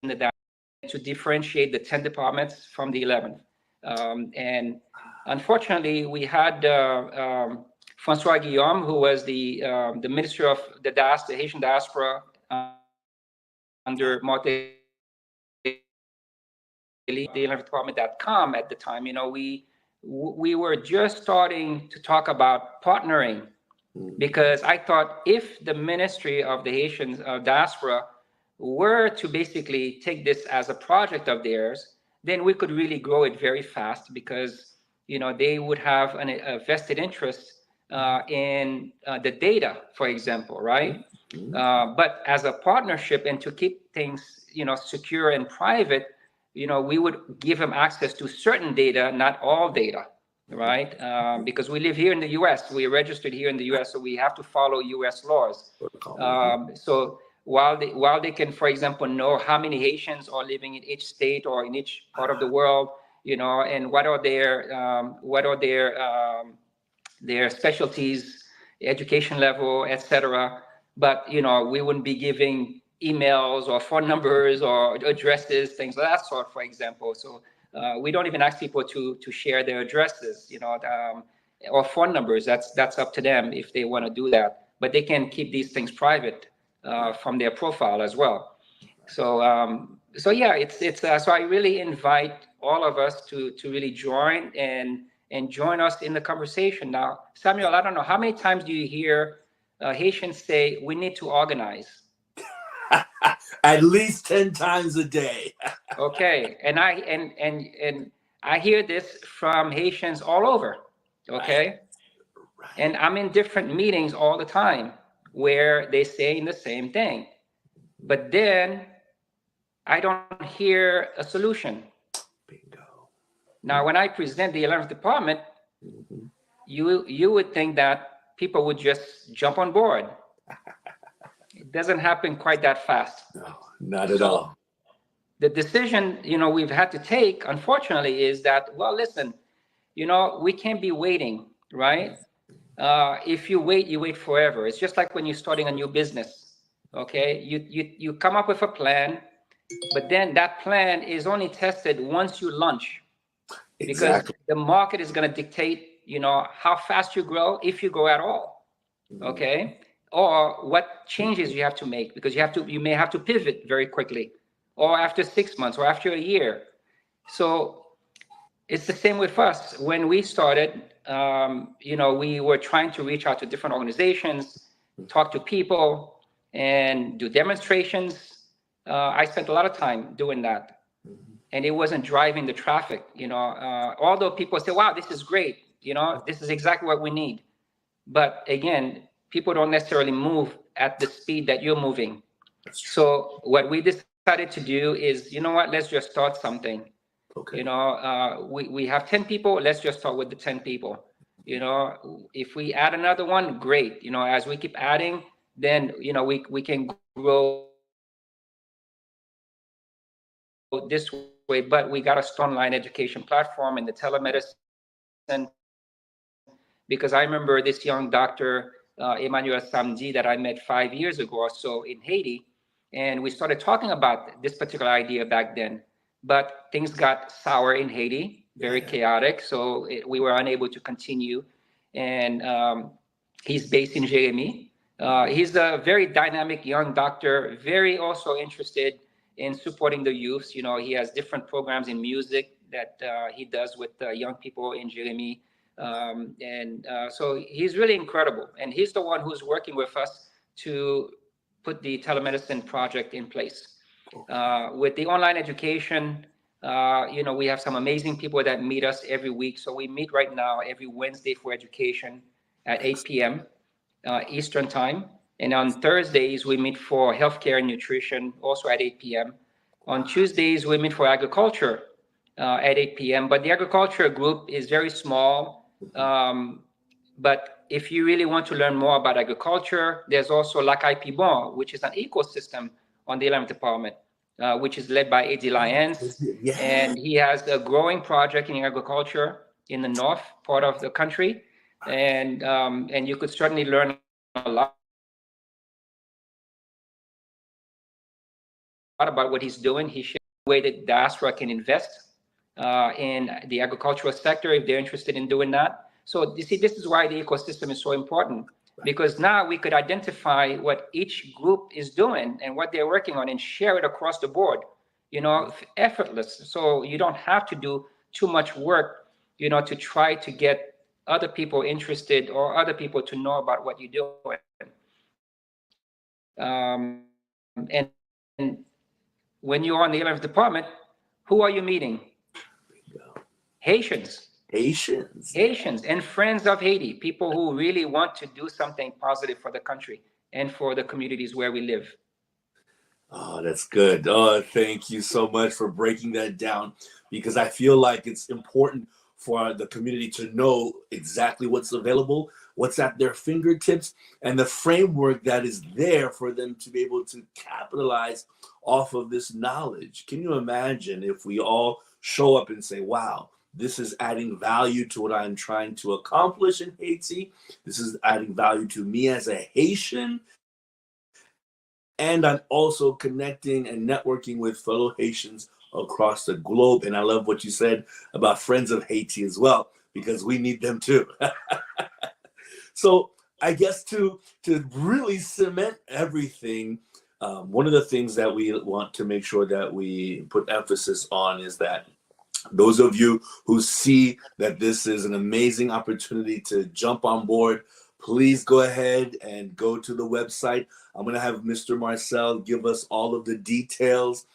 the to differentiate the 10 departments from the 11th. And unfortunately, we had Francois Guillaume, who was the Minister of the Haitian diaspora under Marcel, the 11th Department.com at the time. We were just starting to talk about partnering, because I thought if the Ministry of the Haitian diaspora were to basically take this as a project of theirs, then we could really grow it very fast, because they would have a vested interest in the data, for example, right? But as a partnership, and to keep things secure and private, we would give them access to certain data, not all data, right? Because we live here in the U.S., we're registered here in the U.S., so we have to follow U.S. laws. So while they can, for example, know how many Haitians are living in each state or in each part of the world, and what are their specialties, education level, etc. But we wouldn't be giving emails or phone numbers or addresses, things of that sort, for example. So We don't even ask people to share their addresses, or phone numbers. That's up to them if they want to do that. But they can keep these things private from their profile as well. So yeah, so I really invite all of us to really join and join us in the conversation. Now, Samuel, I don't know, how many times do you hear Haitians say we need to organize? At least 10 times a day. Okay, and I hear this from Haitians all over. Okay, Right. and I'm in different meetings all the time where they saying the same thing, but then I don't hear a solution. Bingo. Now, when I present the 11th department, you would think that people would just jump on board. It doesn't happen quite that fast. No, not at all. The decision, we've had to take, unfortunately, is that, well, listen, we can't be waiting, right? If you wait forever. It's just like when you're starting a new business, okay? You come up with a plan, but then that plan is only tested once you launch. Exactly. Because the market is going to dictate, how fast you grow, if you grow at all, okay? Or what changes you have to make, because you may have to pivot very quickly, or after 6 months, or after a year. So it's the same with us. When we started, we were trying to reach out to different organizations, talk to people, and do demonstrations. I spent a lot of time doing that, and it wasn't driving the traffic. Although people say, "Wow, this is great. This is exactly what we need," but again, people don't necessarily move at the speed that you're moving. So what we decided to do is, let's just start something. Okay. We have 10 people. Let's just start with the 10 people. If we add another one, great. As we keep adding, then we can grow this way. But we got a online education platform and the telemedicine, because I remember this young doctor, Emmanuel Samdi, that I met 5 years ago or so in Haiti, and we started talking about this particular idea back then. But things got sour in Haiti, very chaotic, so we were unable to continue. And he's based in Jérémie. He's a very dynamic young doctor, very also interested in supporting the youth. He has different programs in music that he does with young people in Jérémie. So he's really incredible. And he's the one who's working with us to put the telemedicine project in place. With the online education, we have some amazing people that meet us every week. So we meet right now every Wednesday for education at 8 p.m. Eastern time. And on Thursdays, we meet for healthcare and nutrition, also at 8 p.m. On Tuesdays, we meet for agriculture at 8 p.m. But the agriculture group is very small. But if you really want to learn more about agriculture, there's also NAAHP Bon, which is an ecosystem on the 11th department, which is led by Eddie Lyons. Yeah. And he has a growing project in agriculture in the north part of the country. And you could certainly learn a lot about what he's doing. He shared the way that diaspora can invest in the agricultural sector if they're interested in doing that. So you see, this is why the ecosystem is so important, because now we could identify what each group is doing and what they're working on and share it across the board, effortless. So you don't have to do too much work, to try to get other people interested or other people to know about what you're doing. And when you're on the 11th department, who are you meeting? Haitians and friends of Haiti, people who really want to do something positive for the country and for the communities where we live. Oh, that's good. Oh, thank you so much for breaking that down, because I feel like it's important for the community to know exactly what's available, what's at their fingertips, and the framework that is there for them to be able to capitalize off of this knowledge. Can you imagine if we all show up and say, wow, this is adding value to what I'm trying to accomplish in Haiti. This is adding value to me as a Haitian. And I'm also connecting and networking with fellow Haitians across the globe. And I love what you said about Friends of Haiti as well, because we need them too. So I guess to really cement everything, one of the things that we want to make sure that we put emphasis on is that those of you who see that this is an amazing opportunity to jump on board, please go ahead and go to the website. I'm going to have Mr. Marcel give us all of the details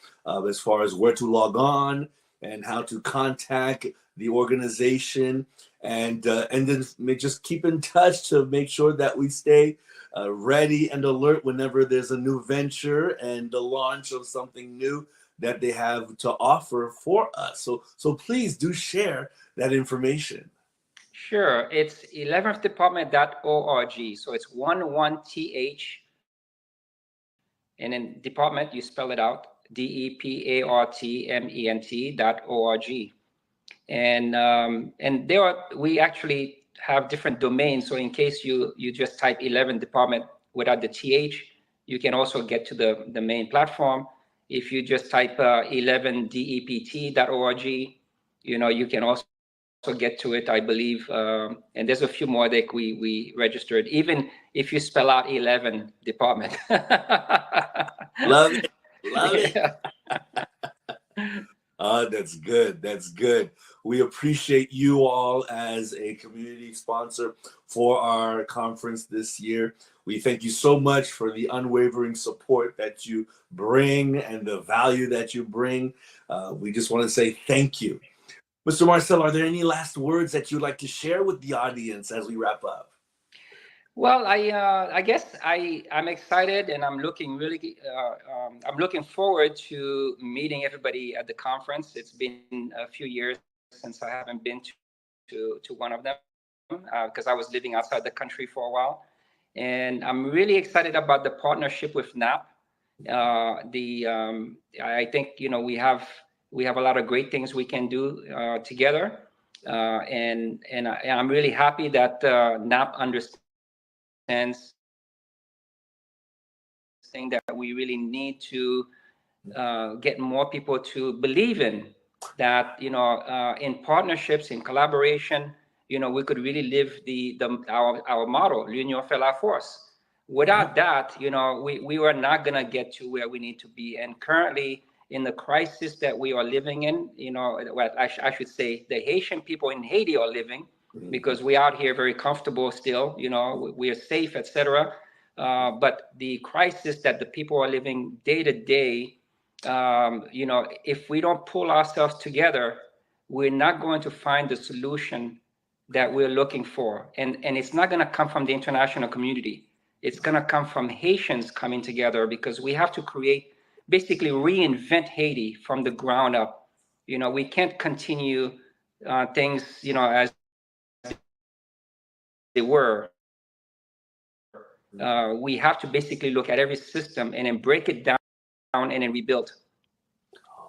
as far as where to log on and how to contact the organization, and then just keep in touch to make sure that we stay ready and alert whenever there's a new venture and the launch of something new that they have to offer for us. So please do share that information. Sure. It's 11thdepartment.org. So it's 11th, and then department, you spell it out, department.org. And we actually have different domains. So in case you just type 11 department without the th, you can also get to the main platform. If you just type 11dept.org, you can also get to it, I believe. And there's a few more that we registered, even if you spell out 11 department. Love it. Love it. That's good. That's good. We appreciate you all as a community sponsor for our conference this year. We thank you so much for the unwavering support that you bring and the value that you bring. We just want to say thank you. Mr. Marcel, are there any last words that you'd like to share with the audience as we wrap up? Well, I guess I'm excited, and I'm looking forward to meeting everybody at the conference. It's been a few years since I haven't been to one of them because I was living outside the country for a while, and I'm really excited about the partnership with NAAHP. I think we have a lot of great things we can do together, and I'm really happy that NAAHP understands thing that we really need to get more people to believe in that, in partnerships, in collaboration, we could really live our motto, l'union fait la force. Without that, we were not going to get to where we need to be. And currently, in the crisis that we are living in, I should say the Haitian people in Haiti are living, because we're out here very comfortable still, we are safe, etc. But the crisis that the people are living day to day, if we don't pull ourselves together, we're not going to find the solution that we're looking for. And it's not going to come from the international community. It's going to come from Haitians coming together, because we have to basically reinvent Haiti from the ground up. We can't continue things, as they were. We have to basically look at every system and then break it down and then rebuild.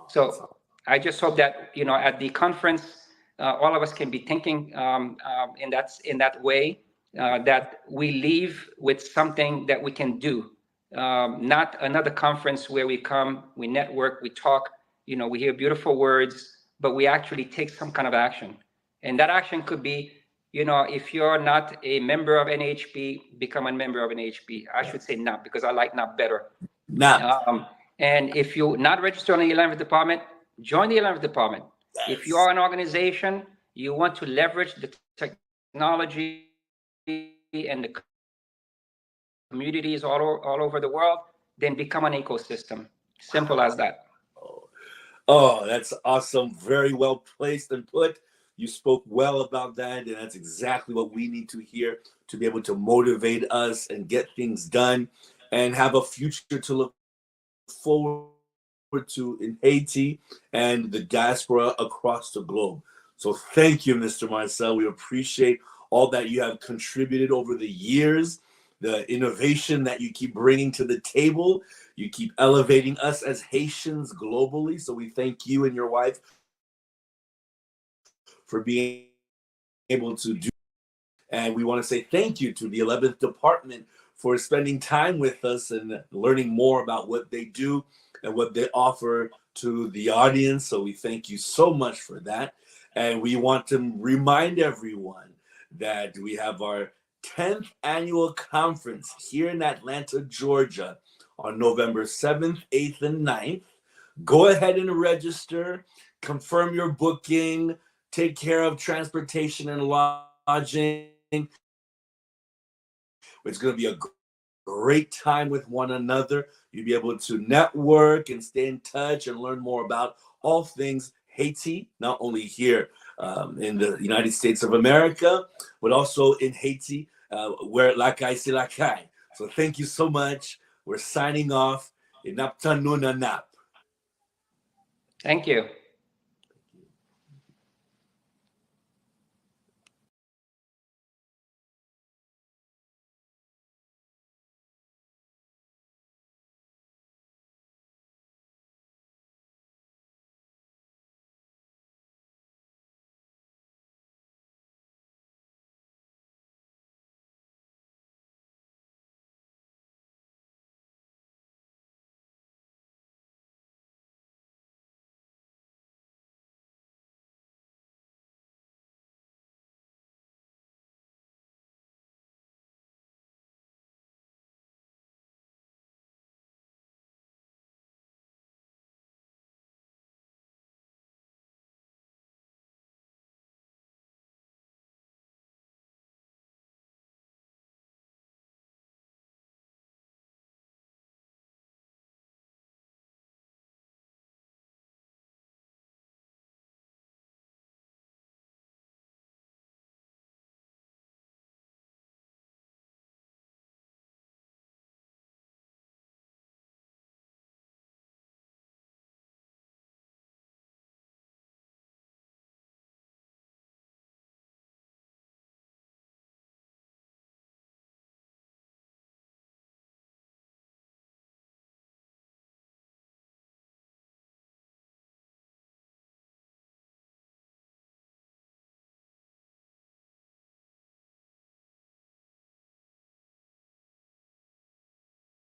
So I just hope that, at the conference, all of us can be thinking in that way, that we leave with something that we can do. Not another conference where we come, we network, we talk, we hear beautiful words, but we actually take some kind of action. And that action could be, if you're not a member of NAAHP, become a member of NAAHP. I should say NAAHP, because I like NAAHP better. NAAHP. And if you're not registered on the 11th department, join the 11th department. Yes. If you are an organization, you want to leverage the technology and the communities all over the world, then become an ecosystem. Simple as that. Oh, that's awesome. Very well placed and put. You spoke well about that, and that's exactly what we need to hear to be able to motivate us and get things done and have a future to look forward to in Haiti and the diaspora across the globe. So thank you, Mr. Marcel. We appreciate all that you have contributed over the years, the innovation that you keep bringing to the table. You keep elevating us as Haitians globally. So we thank you and your wife for being able to do. And we want to say thank you to the 11th Department for spending time with us and learning more about what they do. and what they offer to the audience. So we thank you so much for that. And we want to remind everyone that we have our 10th annual conference here in Atlanta, Georgia on November 7th, 8th, and 9th. Go ahead and register, confirm your booking, take care of transportation and lodging. It's going to be a great time with one another. You'll be able to network and stay in touch and learn more about all things Haiti, not only here in the United States of America, but also in Haiti, where Lakai c'est Lakai. So thank you so much. We're signing off. Inapta nuna nap. Thank you.